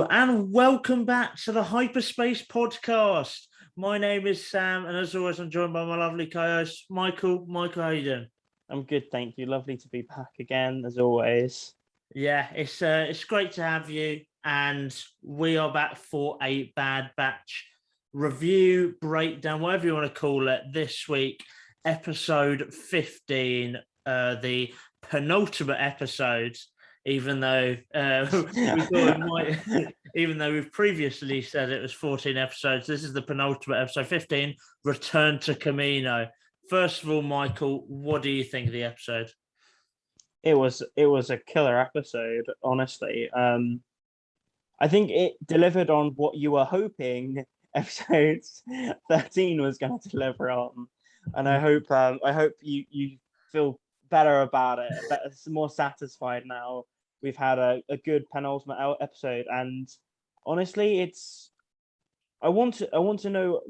Hello and welcome back to the Hyperspacepodcast. My name is Sam, and as always, I'm joined by my lovely co-host Michael. Michael, how you doing? I'm good, thank you. Lovely to be back again, as always. Yeah, it's great to have you, and we are back for a Bad Batch review, breakdown, whatever you want to call it. This week, episode 15, the penultimate episode. Even though we thought it might, even though we've previously said it was 14 episodes, this is the penultimate episode, 15. Return to Camino. First of all, Michael, what do you think of the episode? It was a killer episode, honestly. I think it delivered on what you were hoping episode 13 was going to deliver on, and I hope you feel better about it, more satisfied now. We've had a good penultimate episode, and honestly, I want to know.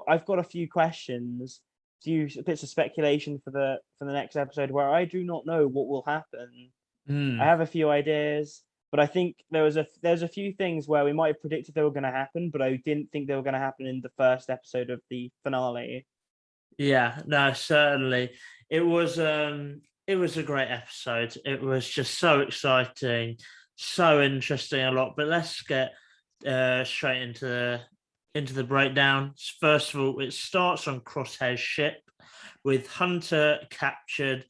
I've got a few questions, few bits of speculation for the next episode where I do not know what will happen. I have a few ideas, but I think there's a few things where we might have predicted they were going to happen, but I didn't think they were going to happen in the first episode of the finale. Yeah, no, certainly. It was a great episode. It was just so exciting, so interesting, a lot. But let's get straight into the breakdown. First of all, it starts on Crosshair's ship with Hunter captured,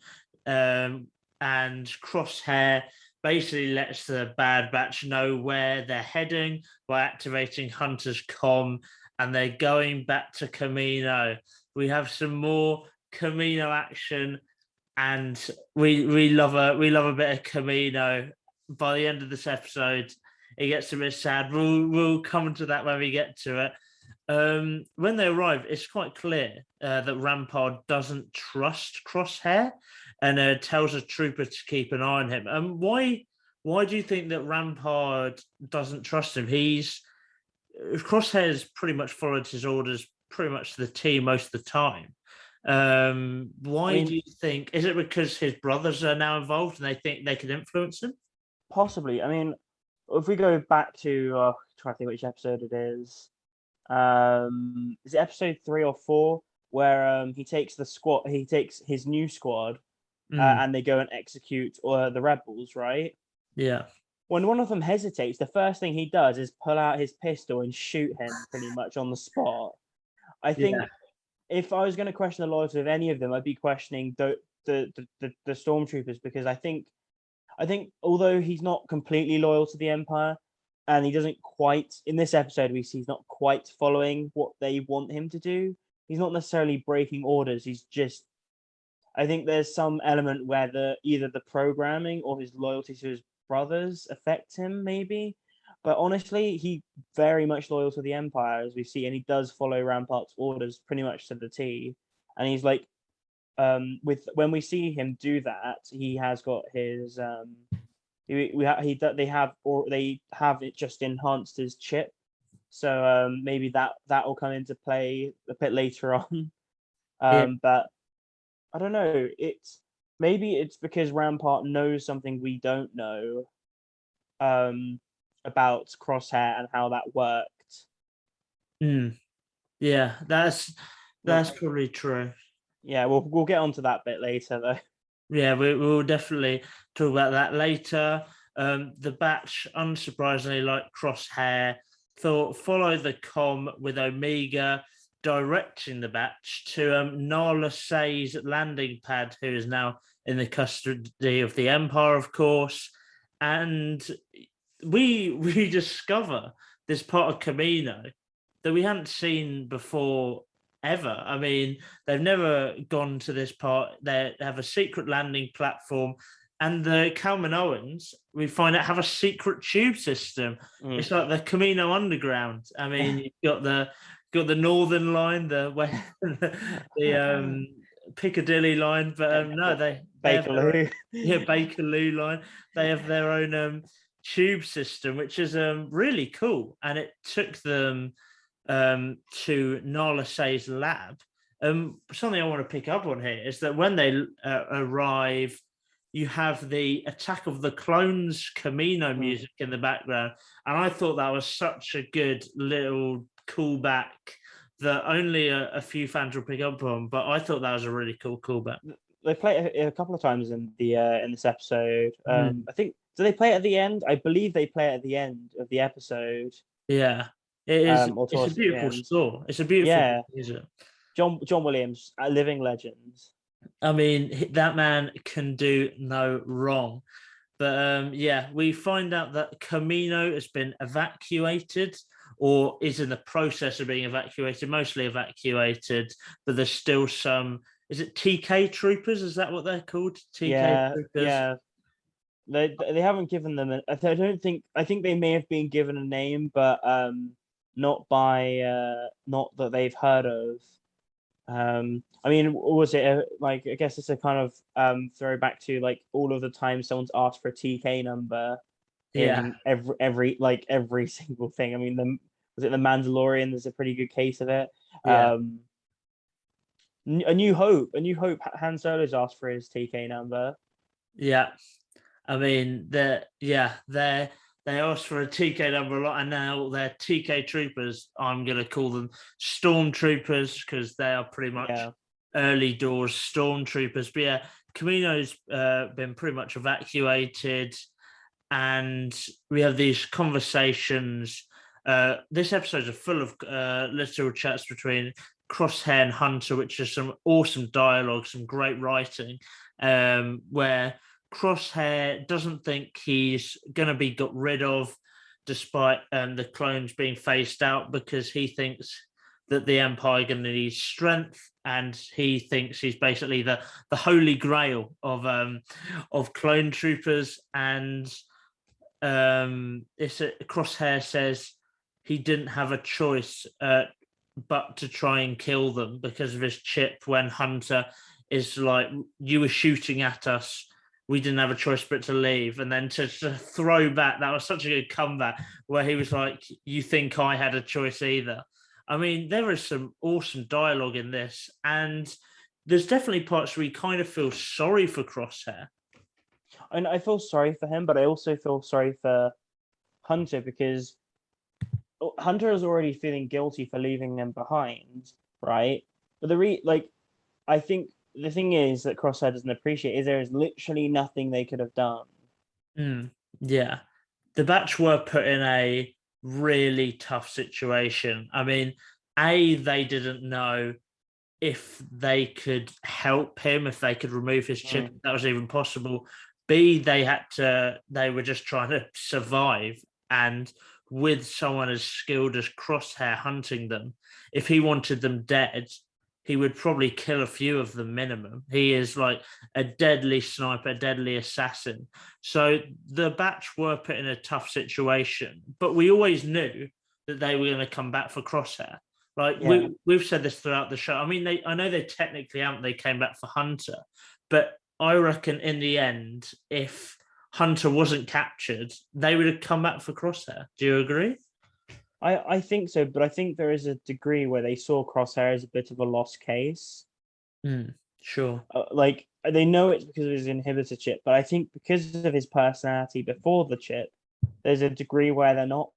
and Crosshair basically lets the Bad Batch know where they're heading by activating Hunter's comm, and they're going back to Camino. We have some more Camino action, and we love a bit of Camino. By the end of this episode, it gets a bit sad. We'll come to that when we get to it. When they arrive, it's quite clear that Rampart doesn't trust Crosshair, and tells a trooper to keep an eye on him. Why do you think that Rampart doesn't trust him? Crosshair's pretty much followed his orders pretty much to the T most of the time. Why do you think? Is it because his brothers are now involved and they think they could influence him? Possibly. I mean, if we go back to trying to think which episode it is it episode 3 or 4 where he takes his new squad and they go and execute the rebels, right? Yeah. When one of them hesitates, the first thing he does is pull out his pistol and shoot him pretty much on the spot. I think if I was going to question the loyalty of any of them, I'd be questioning the stormtroopers, because I think although he's not completely loyal to the Empire, and he doesn't quite, in this episode we see he's not quite following what they want him to do. He's not necessarily breaking orders. He's just, I think there's some element where either the programming or his loyalty to his brothers affect him, maybe. But honestly, he very much loyal to the Empire, as we see, and he does follow Rampart's orders pretty much to the T. And he's like, when we see him do that, he has got his they have it just enhanced his chip, so maybe that will come into play a bit later on. But I don't know. Maybe it's because Rampart knows something we don't know about Crosshair and how that worked. Yeah, that's probably true. Yeah, we'll get onto that bit later, though. Yeah, we'll definitely talk about that later. The Batch, unsurprisingly, like Crosshair, follow the comm with Omega directing the Batch to Nala Say's landing pad, who is now in the custody of the Empire, of course. And we discover this part of Camino that we hadn't seen before ever. I mean, they've never gone to this part. They have a secret landing platform, and the Kalmanoans, we find out, have a secret tube system. It's like the Camino Underground. I mean, you've got the Northern Line, the Piccadilly line, but no, they Bakerloo. Bakerloo line. They have their own tube system, which is really cool, and it took them to Nala Say's lab. Something I want to pick up on here is that when they arrive, you have the Attack of the Clones Camino music in the background. And I thought that was such a good little callback that only a few fans will pick up on, but I thought that was a really cool callback. They play it a couple of times in this episode. Mm. I think, do they play it at the end? I believe they play it at the end of the episode. Yeah, it is. Or It's a towards the beautiful end. score. It's a beautiful Yeah. music. John Williams, a living legend. I mean, that man can do no wrong. But yeah, we find out that Camino has been evacuated or is in the process of being evacuated, mostly evacuated, but there's still some, is it TK troopers? Is that what they're called? TK troopers? Yeah. They haven't given them I think they may have been given a name, but not not that they've heard of. I mean, was it like, I guess it's a kind of throwback to like all of the time someone's asked for a TK number in every single thing. I mean, was it The Mandalorian? There's a pretty good case of it. Yeah. A New Hope. Han Solo's asked for his TK number. Yeah. I mean, they asked for a TK number a lot, and now they're TK troopers. I'm going to call them stormtroopers because they are pretty much early doors stormtroopers. But yeah, Camino's been pretty much evacuated, and we have these conversations. This episode is full of little chats between Crosshair and Hunter, which is some awesome dialogue, some great writing, where Crosshair doesn't think he's going to be got rid of despite the clones being phased out, because he thinks that the Empire going to need strength, and he thinks he's basically the holy grail of clone troopers. And Crosshair says he didn't have a choice but to try and kill them because of his chip, when Hunter is like, you were shooting at us, we didn't have a choice but to leave. And then to throw back, that was such a good comeback, where he was like, you think I had a choice either? I mean, there is some awesome dialogue in this, and there's definitely parts where we kind of feel sorry for Crosshair. And I feel sorry for him, but I also feel sorry for Hunter, because Hunter is already feeling guilty for leaving him behind, right? But I think the thing is that Crosshair doesn't appreciate is there is literally nothing they could have done. Yeah. The batch were put in a really tough situation. I mean, they didn't know if they could help him, if they could remove his chip, if that was even possible. B, they were just trying to survive. And with someone as skilled as Crosshair hunting them, if he wanted them dead, he would probably kill a few of them minimum. He is like a deadly sniper, deadly assassin. So the batch were put in a tough situation, but we always knew that they were going to come back for Crosshair. Like we've said this throughout the show. I mean, I know they technically haven't. They came back for Hunter, but I reckon in the end, if Hunter wasn't captured, they would have come back for Crosshair. Do you agree? I think so, but I think there is a degree where they saw Crosshair as a bit of a lost case. Sure. Like, they know it's because of his inhibitor chip, but I think because of his personality before the chip, there's a degree where they're not.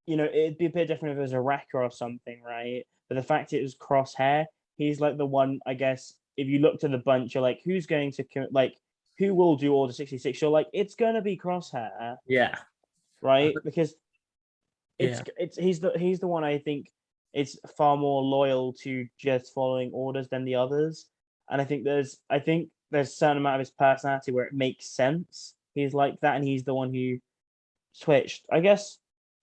It'd be a bit different if it was a wrecker or something, right? But the fact it was Crosshair, he's like the one, I guess, if you looked at the bunch, you're like, who's going to, who will do Order 66? You're like, it's going to be Crosshair. Yeah. Right? Because he's the one I think is far more loyal to just following orders than the others. And I think there's a certain amount of his personality where it makes sense. He's like that, and he's the one who switched. I guess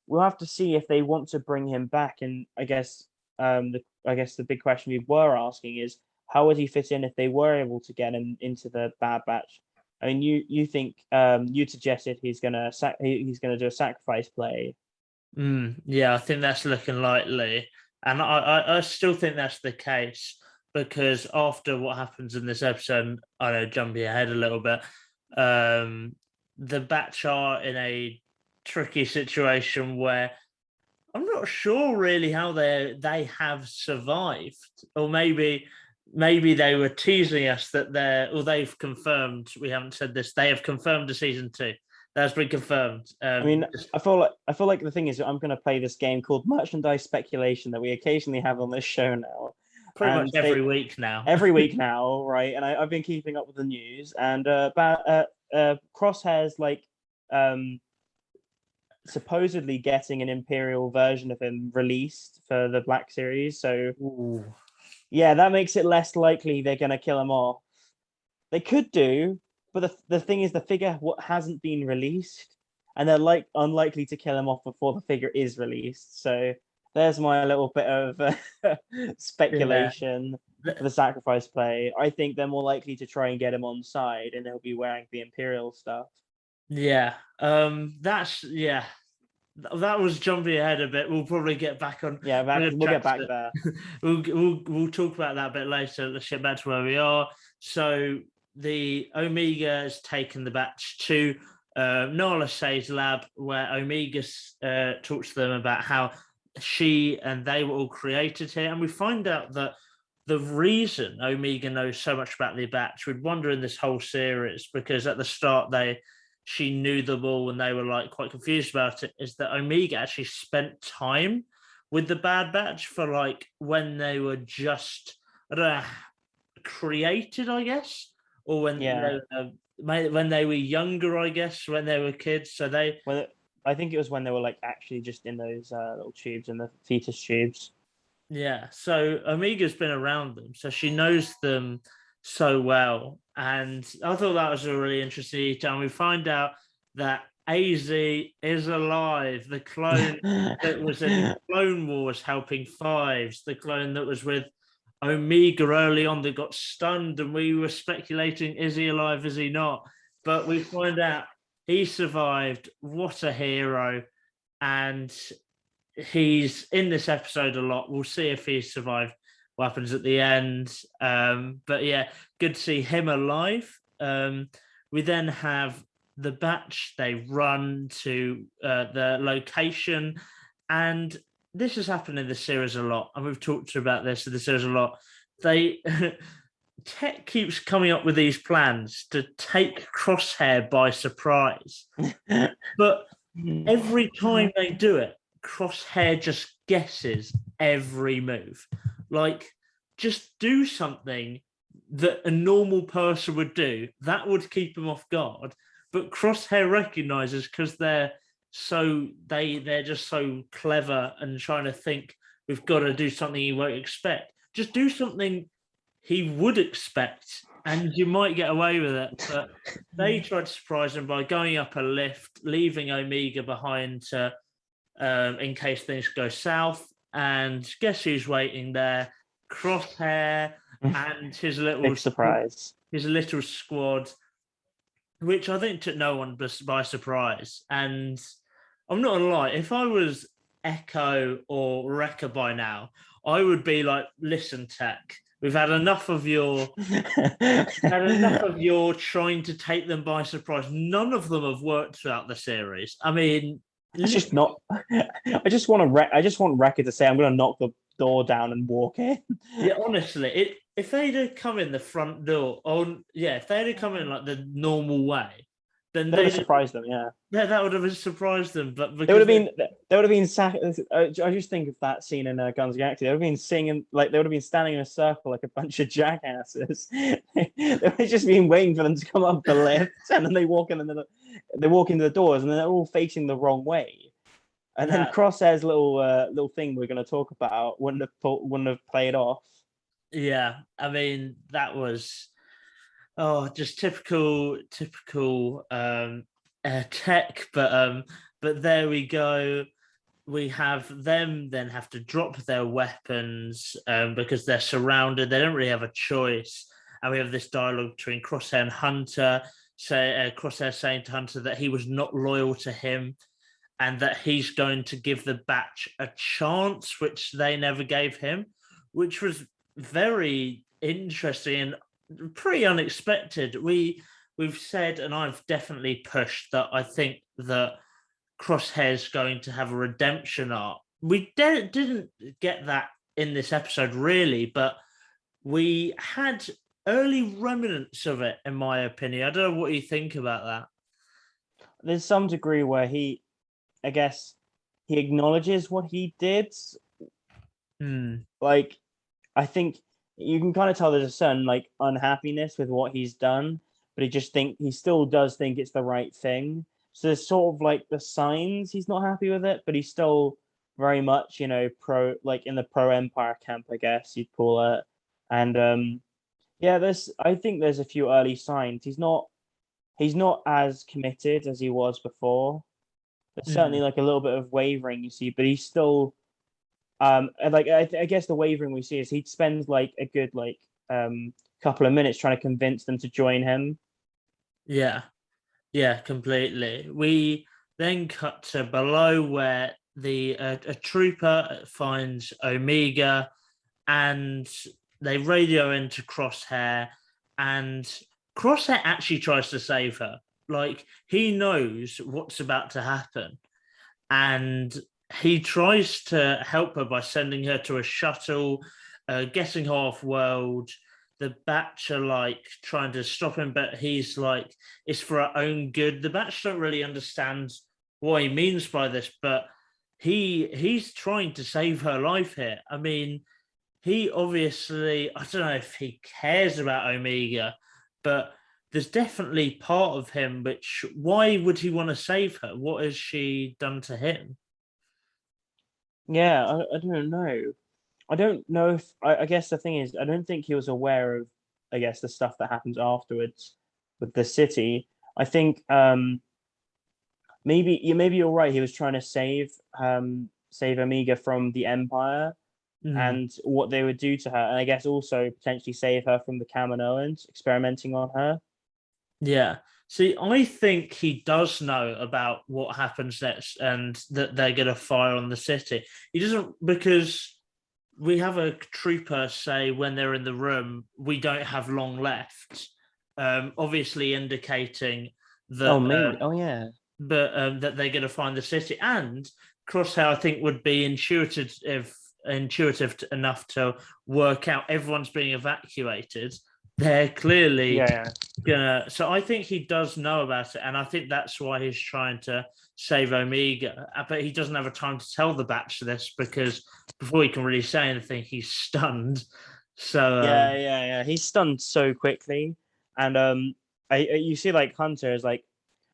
we'll have to see if they want to bring him back. And I guess the big question we were asking is, how would he fit in if they were able to get him into the Bad Batch? I mean, you think you suggested he's gonna do a sacrifice play. Yeah, I think that's looking likely, and I still think that's the case, because after what happens in this episode, I know jumping ahead a little bit, the batch are in a tricky situation where I'm not sure really how they have survived, or maybe maybe they were teasing us that they've confirmed, we haven't said this, they have confirmed the season 2. That's been confirmed. I mean, I feel like the thing is, I'm going to play this game called Merchandise Speculation that we occasionally have on this show now. Pretty much every week now. Every week now, right? And I've been keeping up with the news, and about Crosshair's like supposedly getting an Imperial version of him released for the Black Series. So Ooh. yeah, that makes it less likely they're going to kill him off. They could do, but the thing is, the figure hasn't been released, and they're unlikely to kill him off before the figure is released. So there's my little bit of speculation for the sacrifice play. I think they're more likely to try and get him on side, and he'll be wearing the Imperial stuff. Yeah, that was jumping ahead a bit. We'll probably get back on. Yeah, we'll get back there. we'll talk about that a bit later. Let's get back to where we are. So the Omega has taken the batch to Nala Say's lab, where Omega talks to them about how she and they were all created here, and we find out that the reason Omega knows so much about the batch, we'd wonder in this whole series, because at the start she knew them all and they were like quite confused about it, is that Omega actually spent time with the Bad Batch for like when they were just, I don't know, created, I guess, or when they were younger, I guess, when they were kids. So I think it was when they were like actually just in those little tubes, in the fetus tubes. Yeah, so Omega's been around them, so she knows them so well. And I thought that was a really interesting detail. And we find out that AZ is alive, the clone that was in Clone Wars helping Fives, the clone that was with Omega early on that got stunned, and we were speculating, is he alive, is he not? But we find out he survived. What a hero. And he's in this episode a lot. We'll see if he survived what happens at the end. But yeah, good to see him alive. We then have the batch. They run to the location, and this has happened in the series a lot, and we've talked about this in the series a lot. Tech keeps coming up with these plans to take Crosshair by surprise, but every time they do it, Crosshair just guesses every move. Like, just do something that a normal person would do. That would keep him off guard. But Crosshair recognizes, because they're just so clever and trying to think, we've got to do something he won't expect. Just do something he would expect, and you might get away with it. But they tried to surprise him by going up a lift, leaving Omega behind to in case things go south. And guess who's waiting there? Crosshair and his little big surprise. His little squad, which I think took no one by surprise. And I'm not gonna lie, if I was Echo or Wrecker by now, I would be like, listen, Tech, we've had enough of your trying to take them by surprise. None of them have worked throughout the series. I mean, it's just not. I just want Wrecker to say, I'm going to knock the door down and walk in. Yeah, honestly, if they'd have come in the front door, if they'd have come in like the normal way, then they'd have surprised them. Yeah, that would have surprised them. But they would have been. I just think of that scene in Guns of the Galaxy. They would have been singing, like they would have been standing in a circle like a bunch of jackasses. They would have just been waiting for them to come up the lift, and then they walk into the doors, and they're all facing the wrong way. And then Crosshair's little thing we're going to talk about wouldn't have played off. Yeah, I mean, that was just typical Tech, but there we go. We have them then have to drop their weapons because they're surrounded. They don't really have a choice, and we have this dialogue between Crosshair and Hunter. Crosshair saying to Hunter that he was not loyal to him, and that he's going to give the batch a chance, which they never gave him, which was very interesting and pretty unexpected. We've said, and I've definitely pushed, that I think that Crosshair's going to have a redemption arc. We didn't get that in this episode, really, but we had early remnants of it, in my opinion. I don't know what you think about that. There's some degree where I guess, he acknowledges what he did. Hmm. Like, I think you can kind of tell there's a certain like unhappiness with what he's done, but he still does think it's the right thing. So there's sort of like the signs he's not happy with it, but he's still very much, pro, like in the pro Empire camp, I guess you'd call it. And yeah, I think there's a few early signs. He's not as committed as he was before. There's certainly Hmm. like a little bit of wavering you see, but he's still and like I guess the wavering we see is he spends like a good like couple of minutes trying to convince them to join him. Yeah. Yeah, completely. We then cut to below where a trooper finds Omega, and they radio into Crosshair, and Crosshair actually tries to save her. Like, he knows what's about to happen, and he tries to help her by sending her to a shuttle, getting her off world. The Batch are like trying to stop him, but he's like, it's for our own good. The Batch don't really understand what he means by this, but he's trying to save her life here. I mean, he obviously, I don't know if he cares about Omega, but there's definitely part of him which, why would he want to save her? What has she done to him? Yeah, I don't know. I don't know if I guess the thing is I don't think he was aware of, I guess, the stuff that happens afterwards with the city. I think maybe you're right. He was trying to save Omega from the Empire Mm, and what they would do to her, and I guess also potentially save her from the Kaminoans experimenting on her. yeah. See, I think he does know about what happens next and that they're going to fire on the city. He doesn't, because we have a trooper say when they're in the room, we don't have long left, obviously indicating Oh, that maybe. Oh, yeah. that they're going to find the city. And Crosshair, I think, would be intuitive enough to work out everyone's being evacuated. They're clearly Yeah, gonna. So I think he does know about it, and I think that's why he's trying to save Omega. But he doesn't have a time to tell the Batch this because before he can really say anything, he's stunned. So yeah. He's stunned so quickly, and you see like Hunter is like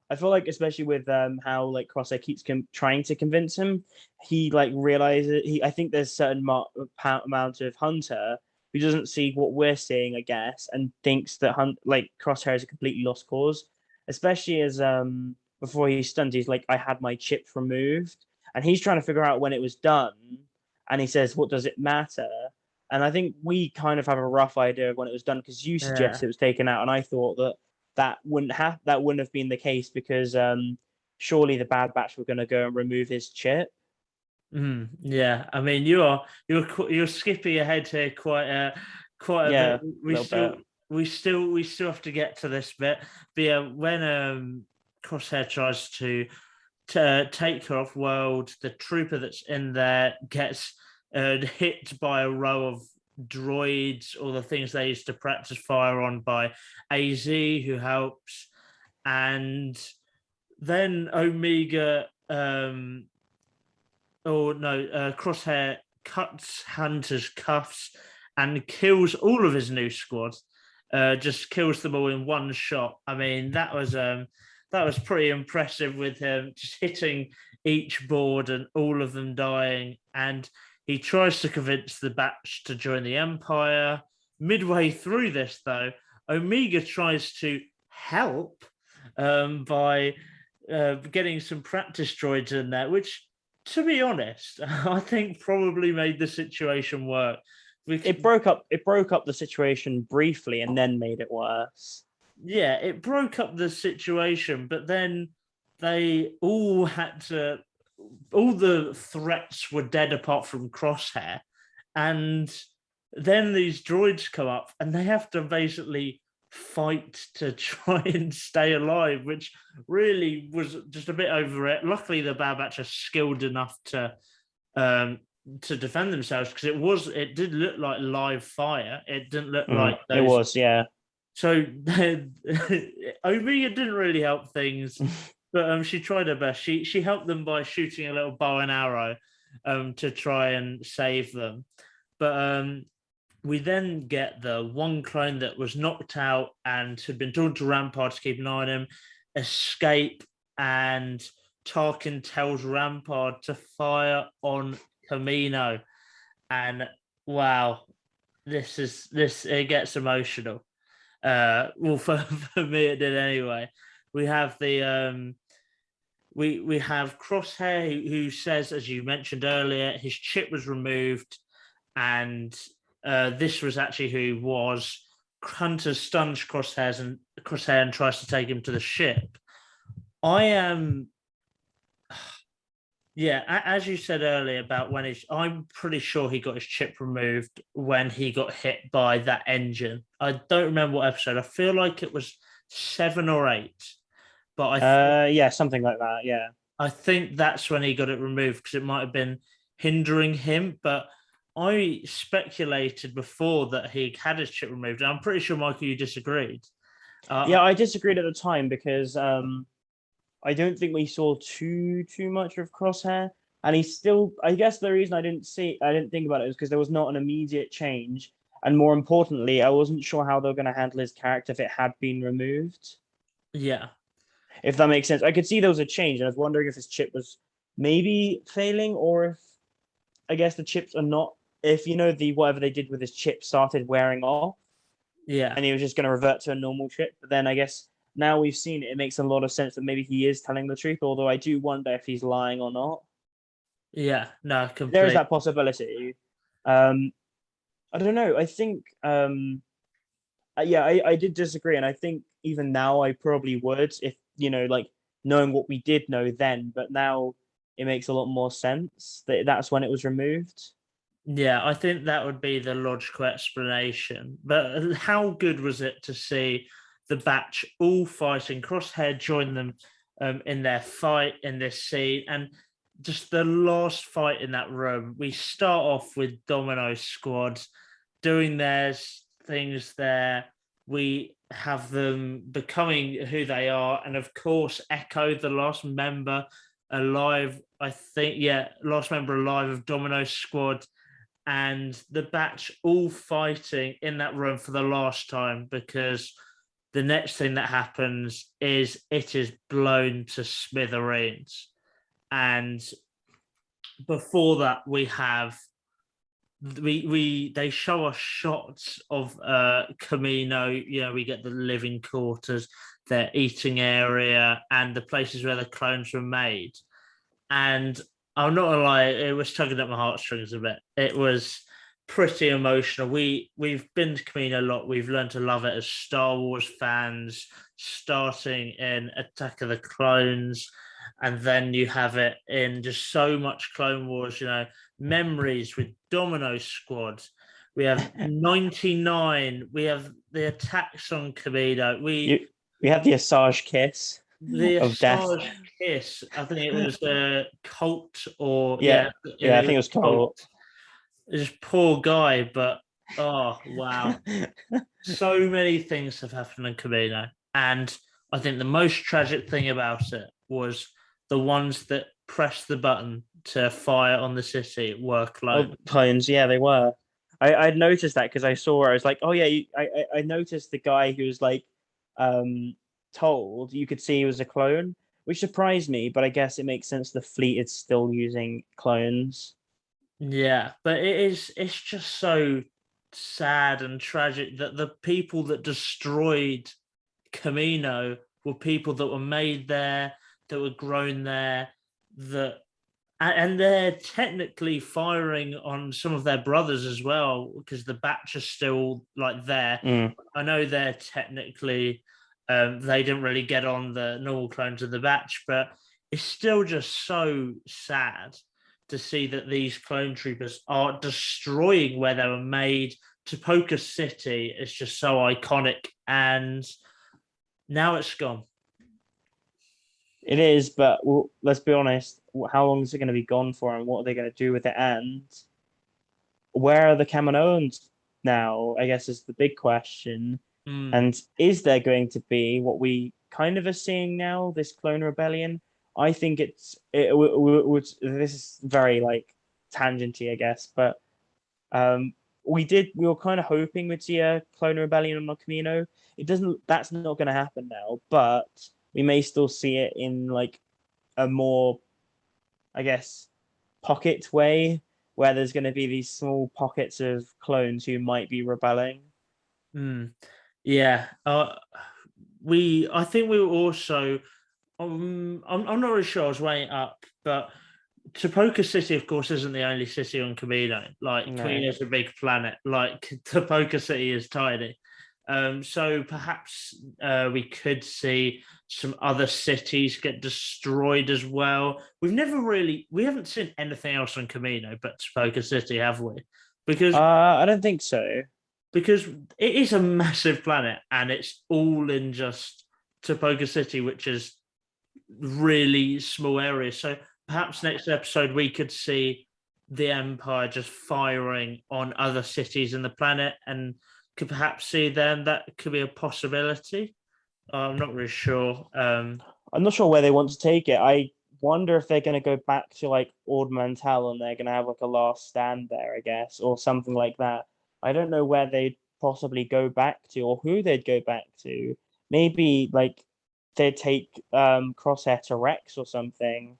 I feel like especially with how like Crosshair keeps trying to convince him, he like realizes I think there's certain amount of Hunter who doesn't see what we're seeing, I guess, and thinks that like Crosshair is a completely lost cause, especially as before he's stunned, he's like, I had my chip removed, and he's trying to figure out when it was done, and he says, what does it matter? And I think we kind of have a rough idea of when it was done because you yeah. suggested it was taken out, and I thought that wouldn't have been the case because surely the Bad Batch were going to go and remove his chip. Yeah, I mean, you're skipping ahead here quite a bit. Yeah, a little bit. We still have to get to this bit. But yeah, when Crosshair tries to take her off world, the trooper that's in there gets hit by a row of droids, or the things they used to practice fire on by AZ, who helps, and then Omega. Oh no, Crosshair cuts Hunter's cuffs and kills all of his new squad. Just kills them all in one shot. I mean, that was pretty impressive with him just hitting each board and all of them dying. And he tries to convince the Batch to join the Empire. Midway through this, though, Omega tries to help by getting some practice droids in there, which, to be honest, I think probably made the situation work. It broke up the situation briefly and then made it worse. Yeah, it broke up the situation, but then they all had to. All the threats were dead apart from Crosshair, and then these droids come up, and they have to basically fight to try and stay alive, which really was just a bit over it. Luckily, the Bad Batch are skilled enough to to defend themselves, because it did look like live fire. It didn't look like It those. was, yeah. So Omega didn't really help things, but she tried her best. She helped them by shooting a little bow and arrow to try and save them. But we then get the one clone that was knocked out and had been told to Rampart to keep an eye on him, escape, and Tarkin tells Rampart to fire on Camino. And wow, it gets emotional. Well, for me it did anyway. We have the we have Crosshair who says, as you mentioned earlier, his chip was removed, and this was actually who was Hunter stuns Crosshair and tries to take him to the ship. I am. Yeah, as you said earlier about I'm pretty sure he got his chip removed when he got hit by that engine. I don't remember what episode. I feel like it was 7 or 8, but Yeah, something like that. Yeah. I think that's when he got it removed, because it might have been hindering him. But I speculated before that he had his chip removed, and I'm pretty sure, Michael, you disagreed. Yeah, I disagreed at the time because I don't think we saw too much of Crosshair, and he's still. I guess the reason I didn't think about it is because there was not an immediate change, and more importantly, I wasn't sure how they were going to handle his character if it had been removed. Yeah, If that makes sense, I could see there was a change, and I was wondering if his chip was maybe failing, or if I guess the chips are not. If the whatever they did with his chip started wearing off, yeah, and he was just going to revert to a normal chip, but then I guess now we've seen it, it makes a lot of sense that maybe he is telling the truth, although I do wonder if he's lying or not. yeah. No, There is completely. that possibility. I don't know. I think, yeah, I did disagree. And I think even now I probably would if, like knowing what we did know then, but now it makes a lot more sense that that's when it was removed. Yeah, I think that would be the logical explanation. But how good was it to see the batch all fighting? Crosshair join them in their fight in this scene, and just the last fight in that room. We start off with Domino Squad doing their things there. We have them becoming who they are, and of course, Echo, the last member alive. I think, yeah, last member alive of Domino Squad, and the batch all fighting in that room for the last time, because the next thing that happens is it is blown to smithereens. And before that, they show us shots of Camino. We get the living quarters, their eating area, and the places where the clones were made. And I'm not gonna lie, it was tugging at my heartstrings a bit. It was pretty emotional. We've been to Camino a lot. We've learned to love it as Star Wars fans, starting in Attack of the Clones, and then you have it in just so much Clone Wars. Memories with Domino Squad. We have 99. We have the attacks on Camino. We have the Asajj kiss The of death. Asajj kiss. I think it was a cult, or Yeah, I think it was cult. This poor guy, but oh wow, so many things have happened in Camino, and I think the most tragic thing about it was the ones that pressed the button to fire on the city were clones. Clones, yeah, they were. I'd noticed that because I saw. I was like, oh yeah, I noticed the guy who was like, told you could see he was a clone, which surprised me. But I guess it makes sense. The fleet is still using clones. Yeah, but it's just so sad and tragic that the people that destroyed Camino were people that were made there, that were grown there, and they're technically firing on some of their brothers as well, because the batch are still like there. I know they're technically they didn't really get on the normal clones of the batch, but it's still just so sad to see that these clone troopers are destroying where they were made. Tapoka City is just so iconic, and now it's gone. It is, but let's be honest. How long is it going to be gone for, and what are they going to do with it? And where are the Kaminoans now? I guess is the big question. Mm, And is there going to be what we kind of are seeing now, this clone rebellion? I think this is very like tangenty, I guess, but um, we were kind of hoping we'd see a clone rebellion on El Camino. It doesn't. That's not going to happen now, but we may still see it in like a more, I guess, pocket way where there's going to be these small pockets of clones who might be rebelling. mm. Yeah. I think we were also. I'm not really sure. I was weighing it up, but Topoka City, of course, isn't the only city on Camino. Like No. Camino's a big planet. Like Topoka City is tiny. So perhaps we could see some other cities get destroyed as well. We haven't seen anything else on Camino but Topoka City, have we? Because I don't think so. because it is a massive planet and it's all in just Topoka City, which is really small area. So perhaps next episode we could see the Empire just firing on other cities in the planet and could perhaps see them. That could be a possibility. I'm not really sure. I'm not sure where they want to take it. I wonder if they're going to go back to like Ord Mantell and they're going to have like a last stand there, I guess, or something like that. I don't know where they'd possibly go back to or who they'd go back to. Maybe like they'd take Crosshair to Rex or something.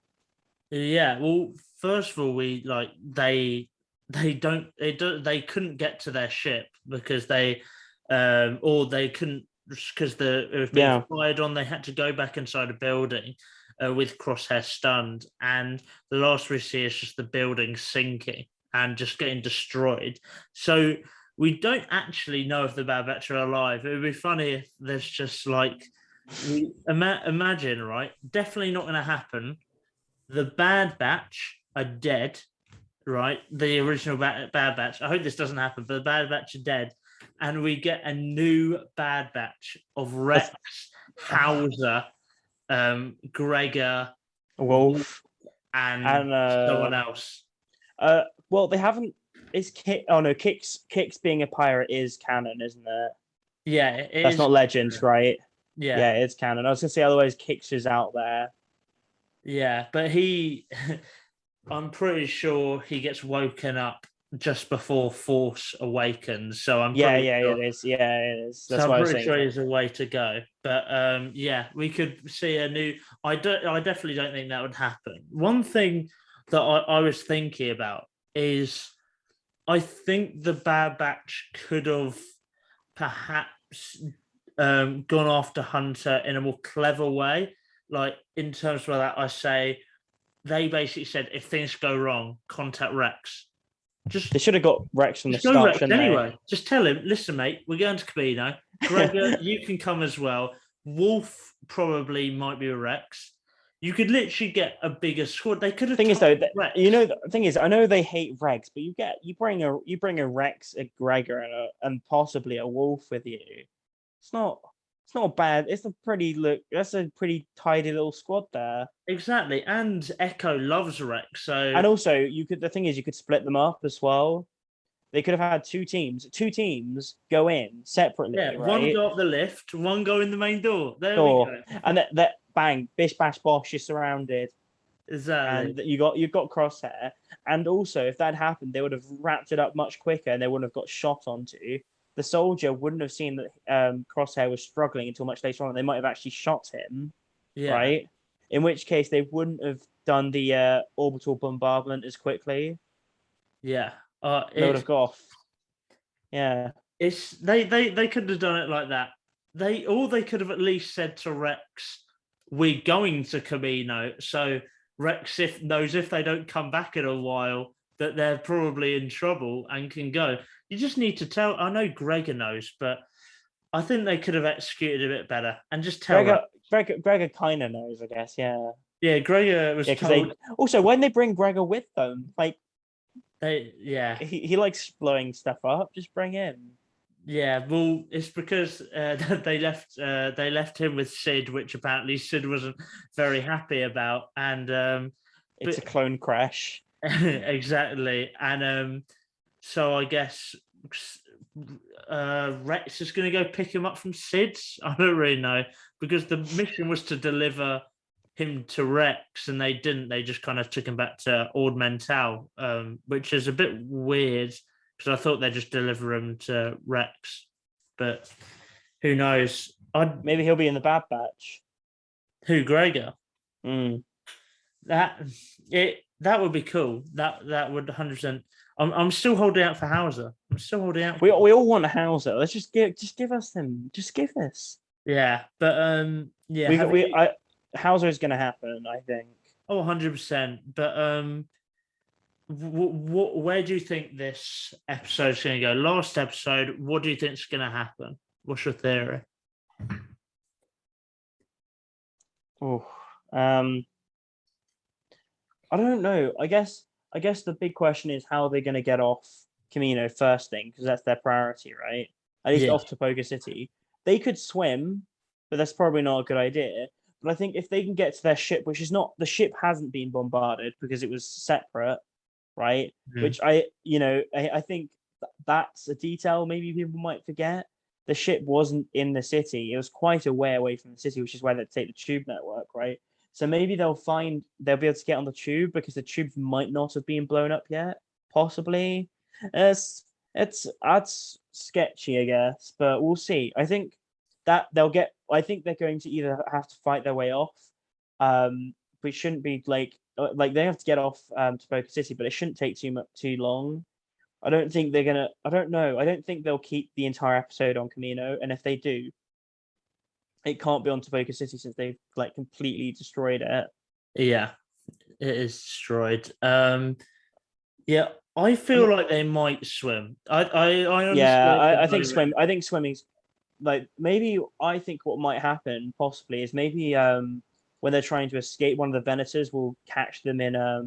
Yeah. Well, first of all, we like they couldn't get to their ship because they or they couldn't because it was being Yeah. fired on. They had to go back inside a building with Crosshair stunned, and the last we see is just the building sinking and just getting destroyed. So we don't actually know if the Bad Batch are alive. It would be funny if there's just like imagine, right? Definitely not going to happen. The Bad Batch are dead, right? The original Bad Batch. I hope this doesn't happen, but the Bad Batch are dead, and we get a new Bad Batch of Rex, Hauser, Gregor, Wolf and and someone else. well they haven't is Kick oh no Kix being a pirate is canon, isn't it? Yeah, That's not Legends, right? Yeah, Yeah, it's canon. I was gonna say otherwise Kix is out there. yeah, but I'm pretty sure he gets woken up just before Force Awakens. So I'm Yeah, pretty yeah, sure. it is. Yeah, it is. So That's I'm why I was pretty saying sure that. there's a way to go. But yeah, we could see a new. I definitely don't think that would happen. One thing that I was thinking about is I think the Bad Batch could have perhaps gone after Hunter in a more clever way. Like in terms of that, I say they basically said if things go wrong, contact Rex. They should have got Rex from the Just go start, Rex shouldn't they? anyway. Just tell him, listen, mate, we're going to Camino. Gregor, you can come as well. Wolf probably might be a Rex. You could literally get a bigger squad. They could have Thing is though, told Rex. you know, the thing is, I know they hate Rex, but you bring a Rex, a Gregor, and possibly a Wolf with you. It's not it's not bad. It's a pretty look. That's a pretty tidy little squad there. Exactly. And Echo loves Rex. So And also, you could. The thing is, you could split them up as well. They could have had two teams. Two teams go in separately, yeah, one right? go up the lift, one go in the main door. There we Sure. go. And that bang, bish bash bosh, you're surrounded, Exactly. and you've got Crosshair. And also, if that happened, they would have wrapped it up much quicker, and they wouldn't have got shot onto. The soldier wouldn't have seen that Crosshair was struggling until much later on. They might have actually shot him, Yeah. right? In which case, they wouldn't have done the orbital bombardment as quickly. Yeah. They would have got off. Yeah. They could have done it like that. They could have at least said to Rex, "We're going to Camino." So Rex knows if they don't come back in a while that they're probably in trouble and can go. You just need to tell. I know Gregor knows, but I think they could have executed a bit better and just tell Rex. Gregor kind of knows, I guess. Yeah. Yeah, Gregor was Yeah, because told. also when they bring Gregor with them, like Yeah. he likes blowing stuff up. Just bring him. Yeah, well, it's because they left him with Sid, which apparently Sid wasn't very happy about, and It's a but clone crash. exactly, and so I guess Rex is going to go pick him up from Sid's. I don't really know because the mission was to deliver him to Rex, and they didn't. They just kind of took him back to Ord Mental, which is a bit weird because I thought they'd just deliver him to Rex, but who knows? Maybe he'll be in the Bad Batch. Who Gregor? Mm. That would be cool. That would 100%. I'm still holding out for Hauser. I'm still holding out. We all want a Hauser. Let's just give us them. Just give us. Yeah, but yeah, Hauser is going to happen, I think. 100%. But where do you think this episode's going to go? Last episode, what do you think is going to happen? What's your theory? Oh, I don't know. I guess the big question is how they're going to get off Camino first thing, because that's their priority, right? At least off to Poker City. They could swim, but that's probably not a good idea. But I think if they can get to their ship, which is not, the ship hasn't been bombarded because it was separate, right? Which I think that's a detail maybe people might forget. The ship wasn't in the city. It was quite a way away from the city, which is where they take the tube network, right? So maybe they'll be able to get on the tube because the tube might not have been blown up yet. Possibly. That's sketchy, I guess, but we'll see. I think that I think they're going to either have to fight their way off, which shouldn't be like they have to get off to Poker City, but it shouldn't take too long. I don't think they're gonna. I don't know. I don't think they'll keep the entire episode on Camino, and if they do, it can't be on Poker City since they've like completely destroyed it. Yeah, it is destroyed. Yeah, I feel like they might swim. I honestly I think swim. I think swimming's like maybe. I think what might happen possibly is maybe when they're trying to escape, one of the Venators will catch them in a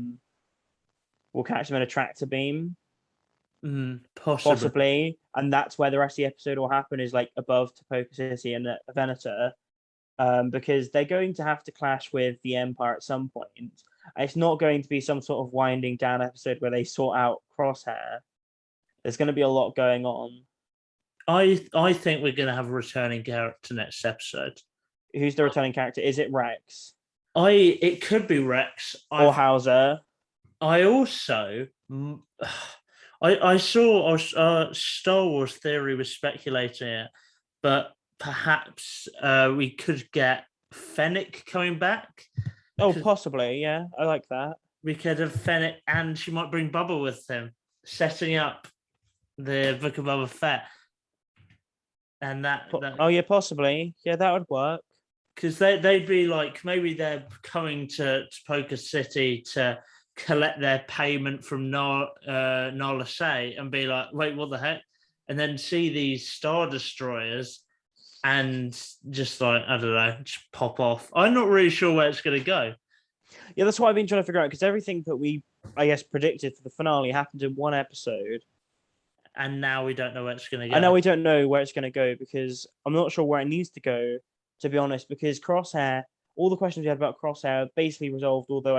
tractor beam. Possibly, and that's where the rest of the episode will happen, is like above to Poker City and a Venator, because they're going to have to clash with the Empire at some point. It's not going to be some sort of winding down episode where they sort out Crosshair. There's going to be a lot going on. I think we're going to have a returning character next episode. Who's the returning character? Is it Rex? It could be Rex or Hauser. I also I saw Star Wars Theory was speculating it, but perhaps we could get Fennec coming back. Oh, possibly, yeah. I like that. We could have Fennec, and she might bring Bubba with him, setting up the Book of Boba Fett. And oh yeah, possibly. Yeah, that would work. Because they'd be like, maybe they're coming to Poker City to collect their payment from Nala Se and be like, wait, what the heck? And then see these Star Destroyers and just like, I don't know, just pop off. I'm not really sure where it's going to go. Yeah, that's what I've been trying to figure out, because everything that we, I guess, predicted for the finale happened in one episode. And now we don't know where it's going to go. And now we don't know where it's going to go, because I'm not sure where it needs to go, to be honest, because Crosshair, all the questions we had about Crosshair are basically resolved, although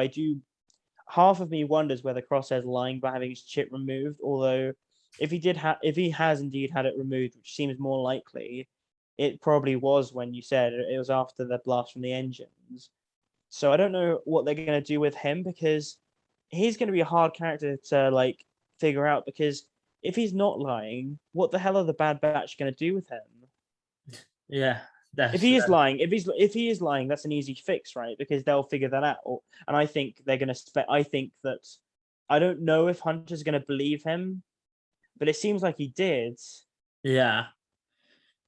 half of me wonders whether Crosshair's lying about having his chip removed, although if he has indeed had it removed, which seems more likely, it probably was when you said it was after the blast from the engines. So I don't know what they're going to do with him, because he's going to be a hard character to like figure out, because if he's not lying, what the hell are the Bad Batch going to do with him? Yeah. If he is lying, that's an easy fix, right? Because they'll figure that out. And I think they're going to I think that, I don't know if Hunter's going to believe him, but it seems like he did. Yeah.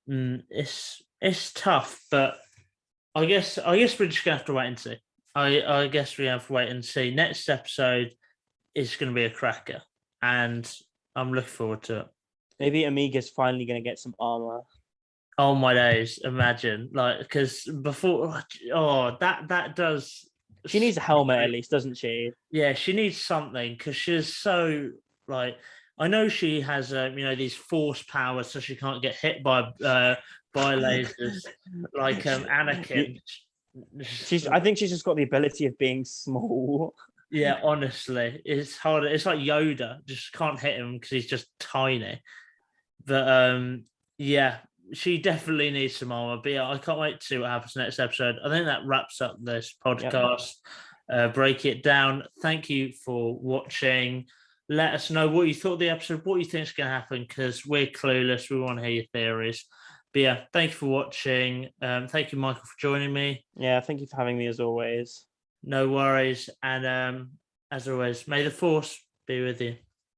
It's tough, but I guess we're just gonna have to wait and see. I guess we have to wait and see. Next episode is going to be a cracker, and I'm looking forward to it. Maybe Amiga's finally going to get some armor. Oh my days! Imagine, like, because before, that does. She needs a helmet at least, doesn't she? Yeah, she needs something, because she's so like. I know she has, these force powers, so she can't get hit by lasers like Anakin. I think she's just got the ability of being small. Yeah, honestly, it's hard. It's like Yoda, just can't hit him because he's just tiny. But yeah, she definitely needs some armor. But yeah, I can't wait to see what happens next episode. I think that wraps up this podcast. Break it down. Thank you for watching. Let us know what you thought of the episode, what you think is going to happen, because we're clueless. We want to hear your theories. But yeah, thank you for watching. Thank you, Michael, for joining me. Yeah, thank you for having me as always. No worries. And as always, may the force be with you.